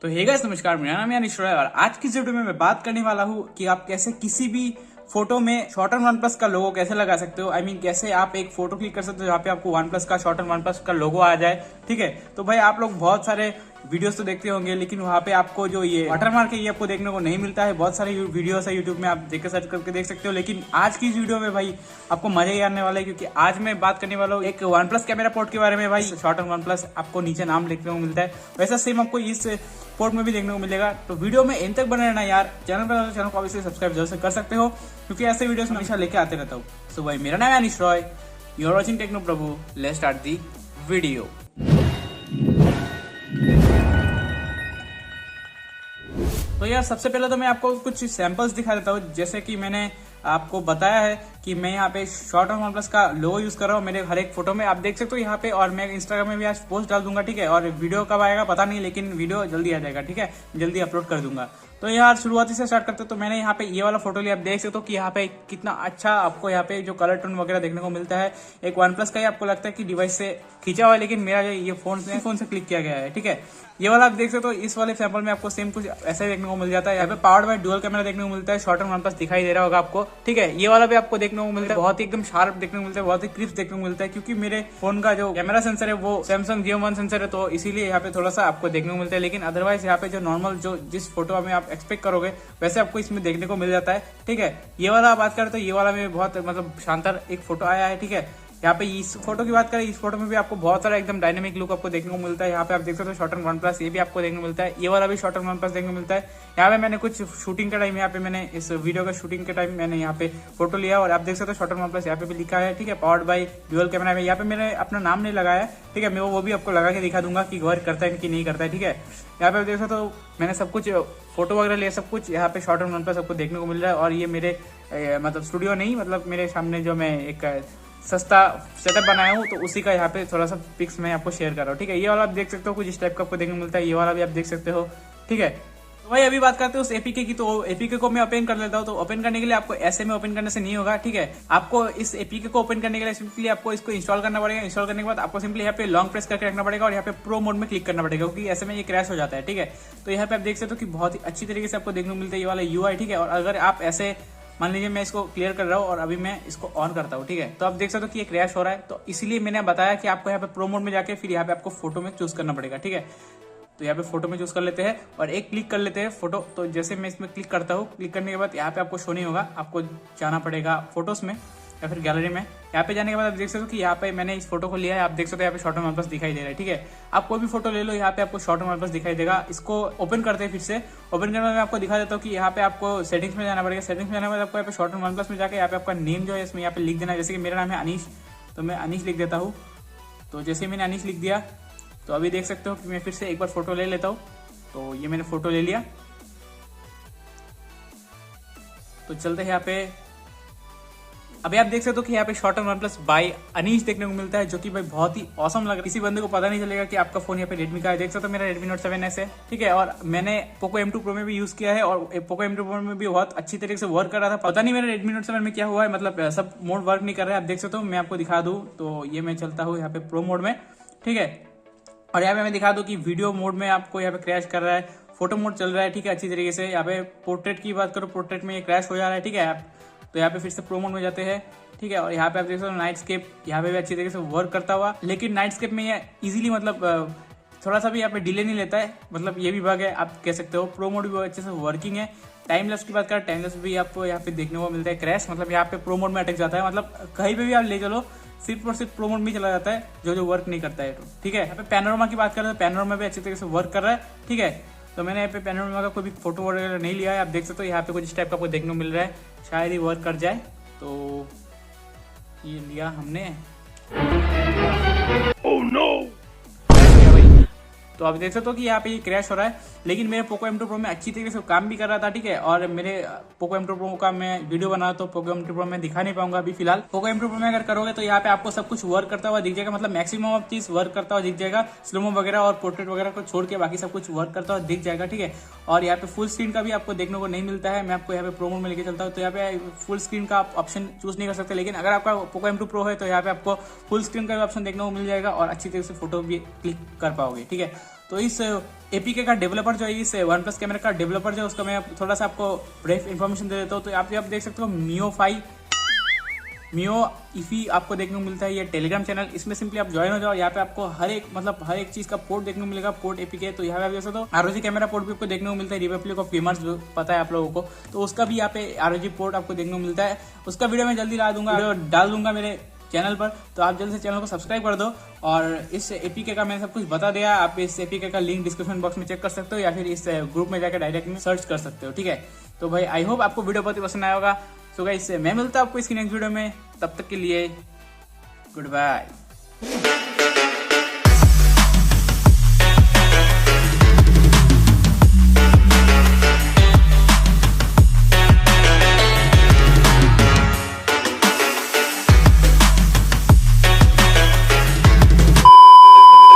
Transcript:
तो hey guys नमस्कार, मेरा नाम यानी है और आज की वीडियो में मैं बात करने वाला हूँ कि आप कैसे किसी भी फोटो में शॉर्ट वन प्लस का लोगो कैसे लगा सकते हो। आई मीन कैसे आप एक फोटो क्लिक कर सकते हो जहाँ पे आपको वन प्लस का शॉर्ट वन प्लस का लोगो आ जाए। ठीक है, तो भाई आप लोग बहुत सारे वीडियोस तो देखते होंगे, लेकिन वहाँ पे आपको जो ये वाटरमार्क है ये आपको देखने को नहीं मिलता है। बहुत सारे वीडियोस है यूट्यूब में, आप देख के सर्च करके देख सकते हो। लेकिन आज की इस वीडियो में भाई आपको मजा ही आने वाला है, क्योंकि आज मैं बात करने वाला हूँ एक वन प्लस कैमरा पोर्ट के बारे में। भाई शॉर्ट वन प्लस आपको नीचे नाम लिखने को मिलता है, वैसा सेम आपको इस पोर्ट में भी देखने को मिलेगा। तो वीडियो में एंड तक बने रहना यार। चैनल पर चैनल को ऑब्वियसली सब्सक्राइब जरूर से कर सकते हो, क्योंकि ऐसे वीडियोस में हमेशा लेके आते रहता हूँ। सो भाई मेरा नाम है Anish Roy, you are watching techno Prabhu. Let's start the video. तो यार सबसे पहले तो मैं आपको कुछ सैंपल्स दिखा देता हूँ। जैसे कि मैंने आपको बताया है कि मैं यहाँ पे शॉर्ट वन प्लस का लोगो यूज कर रहा हूँ मेरे हर एक फोटो में, आप देख सकते हो यहाँ पे। और मैं इंस्टाग्राम में भी आज पोस्ट डाल दूंगा, ठीक है। और वीडियो कब आएगा पता नहीं, लेकिन वीडियो जल्दी आ जाएगा, ठीक है, जल्दी अपलोड कर दूंगा। तो यार शुरुआती से स्टार्ट करते, तो मैंने यहाँ पे ये वाला फोटो लिया। आप देख सकते हो कि यहाँ पे कितना अच्छा आपको यहाँ पे जो कलर टोन वगैरह देखने को मिलता है। एक वन प्लस का ही आपको लगता है कि डिवाइस से खींचा हुआ है, लेकिन मेरा ये फोन से क्लिक किया गया है, ठीक है। ये वाला आप देख सकते हो, इस वाले सैंपल में आपको सेम कुछ ऐसा देखने को मिल जाता है। यहाँ पे पावर्ड बाय डुअल कैमरा देखने को मिलता है, शॉर्ट वन प्लस दिखाई दे रहा होगा आपको, ठीक है। ये वाला भी आपको देखने को मिलता है, बहुत ही एकदम शार्प देखने को मिलता है, बहुत ही क्रिस्प देखने को मिलता है, क्योंकि मेरे फोन का जो कैमरा सेंसर है वो सैमसंग J1 सेंसर है, तो इसीलिए यहाँ पे थोड़ा सा आपको देखने को मिलता है। लेकिन अदरवाइज यहाँ पे जो नॉर्मल जो जिस फोटो में आप एक्सपेक्ट करोगे वैसे आपको इसमें देखने को मिल जाता है, ठीक है। ये वाला बात करें तो ये वाला में बहुत मतलब शानदार एक फोटो आया है, ठीक है। यहाँ पे इस फोटो की बात करें, इस फोटो में भी आपको बहुत सारा एकदम डायनेमिक लुक आपको देखने को मिलता है। यहाँ पे आप देख सकते हो शॉर्ट वन प्लस, ये भी आपको देखने को मिलता है। ये वाला भी शॉर्ट वन प्लस देखने को मिलता है। यहाँ पे मैंने कुछ शूटिंग का टाइम, यहाँ पे मैंने इस वीडियो का शूटिंग के टाइम मैंने यहाँ पे फोटो लिया, और आप देख सकते हो शॉर्ट वन प्लस यहाँ पे भी लिखा है, ठीक है, पावर्ड बाय डुअल कैमरा में। यहाँ पे मैंने अपना नाम नहीं लगाया, ठीक है, मैं वो भी आपको लगा के दिखा दूंगा कि वर्क करता है कि नहीं करता है, ठीक है। यहाँ पे देख सकते हो मैंने सब कुछ फोटो वगैरह लिया, सब कुछ यहाँ पे शॉर्ट वन प्लस आपको देखने को मिल रहा है। और ये मेरे मतलब स्टूडियो नहीं, मतलब मेरे सामने जो मैं एक सस्ता सेटअप बनाया हूँ, तो उसी का यहाँ पे थोड़ा सा पिक्स मैं आपको शेयर कर रहा हूँ, ठीक है। ये वाला आप देख सकते हो कुछ इस टाइप का आपको देखने को मिलता है, ये वाला भी आप देख सकते हो, ठीक है। तो भाई अभी बात करते हैं उस एपीके की। तो एपीके को मैं ओपन कर लेता हूँ। तो ओपन करने के लिए आपको ऐसे में ओपन करने से नहीं होगा, ठीक है। आपको इस एपीके को ओपन करने के लिए सिंपली आपको इसको इंस्टॉल करना पड़ेगा। इंस्टॉल करने के बाद आपको सिंपली यहाँ पे लॉन्ग प्रेस करके रखना पड़ेगा, और यहाँ पे प्रो मोड में क्लिक करना पड़ेगा, क्योंकि ऐसे में ये क्रैश हो जाता है, ठीक है। तो यहाँ पे आप देख सकते हो कि बहुत ही अच्छी तरीके से आपको देखने को मिलता है ये वाला यूआई, ठीक है। और अगर आप ऐसे मान लीजिए मैं इसको क्लियर कर रहा हूँ और अभी मैं इसको ऑन करता हूँ, ठीक है, तो आप देख सकते हो कि ये क्रैश हो रहा है। तो इसीलिए मैंने बताया कि आपको यहाँ पे प्रो मोड में जाके फिर यहाँ पे आपको फोटो में चूज करना पड़ेगा, ठीक है। तो यहाँ पे फोटो में चूज कर लेते हैं और एक क्लिक कर लेते हैं फोटो। तो जैसे मैं इसमें क्लिक करता हूँ, क्लिक करने के बाद यहाँ पे आपको शो नहीं होगा, आपको जाना पड़ेगा फोटोज में या फिर गैलरी में। यहाँ पे जाने के बाद आप देख सकते हो कि यहाँ पे मैंने इस फोटो को लिया है। आप देख सकते हो यहाँ पे शॉर्ट वन प्लस दिखाई दे रहा है, ठीक है। आप कोई भी फोटो ले लो, यहाँ पे आपको शॉर्ट वन प्लस दिखाई देगा। इसको ओपन करते हैं फिर से। ओपन करने में मैं आपको दिखा देता हूँ कि यहाँ पे आपको सेटिंग्स में जाना पड़ेगा। सेटिंग्स में जाने के बाद आपको यहाँ पे शॉर्ट वन प्लस में जाकर यहाँ पे आपका नेम जो है इसमें यहाँ पे लिख देना है। जैसे कि मेरा नाम है अनीश, तो मैं अनीश लिख देता हूँ। तो जैसे मैंने अनीश लिख दिया, तो अभी देख सकते हो कि मैं फिर से एक बार फोटो ले लेता हूँ। तो ये मैंने फोटो ले लिया। तो चलते हैं यहाँ पे। अभी आप देख सकते हो कि यहाँ पे short one plus by Anish देखने को मिलता है, जो कि भाई बहुत ही औसम लग रहा है। किसी बंदे को पता नहीं चलेगा कि आपका फोन यहाँ पे रेडमी का है। देख सकते हो मेरा रेडमी नोट 7S है, ठीक है। और मैंने पोको M2 Pro में भी यूज किया है, और पोको M2 Pro में भी बहुत अच्छी तरीके से वर्क कर रहा था। पता नहीं मेरे रेडमी नोट 7 में क्या हुआ है, मतलब सब मोड वर्क नहीं कर रहा है। आप देख सकते हो, मैं आपको दिखा दूं तो ये मैं चलता हूँ यहाँ पे प्रो मोड में, ठीक है। और यहाँ पे मैं दिखा दूं कि वीडियो मोड में आपको यहाँ पे क्रैश कर रहा है, फोटो मोड चल रहा है, ठीक है, अच्छी तरीके से। यहाँ पे पोर्ट्रेट की बात करो, पोर्ट्रेट में ये क्रैश हो जा रहा है, ठीक है। तो यहाँ पे फिर से प्रो मोड में जाते हैं, ठीक है। और यहाँ पे आप देख सकते हो नाइटस्केप, यहाँ पे भी अच्छी तरीके से वर्क करता हुआ। लेकिन नाइटस्केप में ये इजीली मतलब थोड़ा सा भी यहाँ पे डिले नहीं लेता है, मतलब ये भी बग है आप कह सकते हो। प्रो मोड भी बहुत अच्छे से वर्किंग है। टाइम लैप्स की बात करें, टाइम लैप्स भी आपको यहाँ पे देखने को मिलता है क्रैश, मतलब यहाँ पे प्रो मोड में अटक जाता है। मतलब कहीं पे भी आप ले चलो, सिर्फ और सिर्फ प्रो मोड में चला जाता है, जो वर्क नहीं करता है, ठीक है। यहाँ पे पैनोरामा की बात करें तो पैनोरामा भी अच्छी तरीके से वर्क कर रहा है, ठीक है। तो मैंने यहाँ पे पैनोरामा का कोई भी फोटो वगैरह नहीं लिया है। आप देख सकते हो यहाँ पे कुछ इस टाइप का आपको देखने को मिल रहा है, शायद ही वर्क कर जाए। तो ये लिया हमने। oh, no! तो आप देख सकते हो कि यहाँ पे ये क्रैश हो रहा है, लेकिन मेरे पोको M2 Pro में अच्छी तरीके से काम भी कर रहा था, ठीक है। और मेरे पोको M2 Pro का मैं वीडियो बना तो पोको M2 Pro में दिखा नहीं पाऊंगा अभी फिलहाल। पोको M2 Pro में अगर करोगे तो यहाँ पे आपको सब कुछ वर्क करता हुआ दिख जाएगा, मतलब मैक्सिमम ऑफ चीज वर्क करता हुआ दिख जाएगा। स्लोमो वगैरह और पोर्ट्रेट वगैरह को छोड़ के बाकी सब कुछ वर्क करता हुआ दिख जाएगा, ठीक है। और यहाँ पे फुल स्क्रीन का भी आपको देखने को नहीं मिलता है। मैं आपको यहाँ पे प्रो मोड में लेके चलता हूँ, तो यहाँ पे फुल स्क्रीन का आप ऑप्शन चूज नहीं कर सकते। लेकिन अगर आपका पोको M2 Pro है तो यहाँ पे आपको फुल स्क्रीन का भी ऑप्शन देखने को मिल जाएगा, और अच्छी तरीके से फोटो भी क्लिक कर पाओगे, ठीक है। तो इस एपीके का डेवलपर जो है, इस वन प्लस कैमरा का डेवलपर जो है, उसका मैं थोड़ा सा आपको ब्रीफ इन्फॉर्मेशन दे देता हूँ। तो आप देख सकते हो मियो इफी आपको देखने को मिलता है, ये टेलीग्राम चैनल। इसमें सिंपली आप ज्वाइन हो जाओ। यहाँ पे आपको हर एक चीज का पोर्ट देखने को मिलेगा, पोर्ट एपीके। तो यहाँ पे आप देख सकते हो आरओजी कैमरा पोर्ट भी आपको देखने को मिलता है, रिपब्लिक ऑफ गेमर्स पता है आप लोगों को, तो उसका भी यहाँ पे आरओजी पोर्ट आपको देखने को मिलता है। उसका वीडियो मैं जल्दी डाल दूंगा मेरे चैनल पर, तो आप जल्द से चैनल को सब्सक्राइब कर दो। और इस एपीके का मैंने सब कुछ बता दिया, आप इस एपीके का लिंक डिस्क्रिप्शन बॉक्स में चेक कर सकते हो या फिर इस ग्रुप में जाकर डायरेक्ट में सर्च कर सकते हो, ठीक है। तो भाई आई होप आपको वीडियो बहुत ही पसंद आया होगा। सो गाइस मैं मिलता हूं आपको इसकी नेक्स्ट वीडियो में, तब तक के लिए गुड बाय।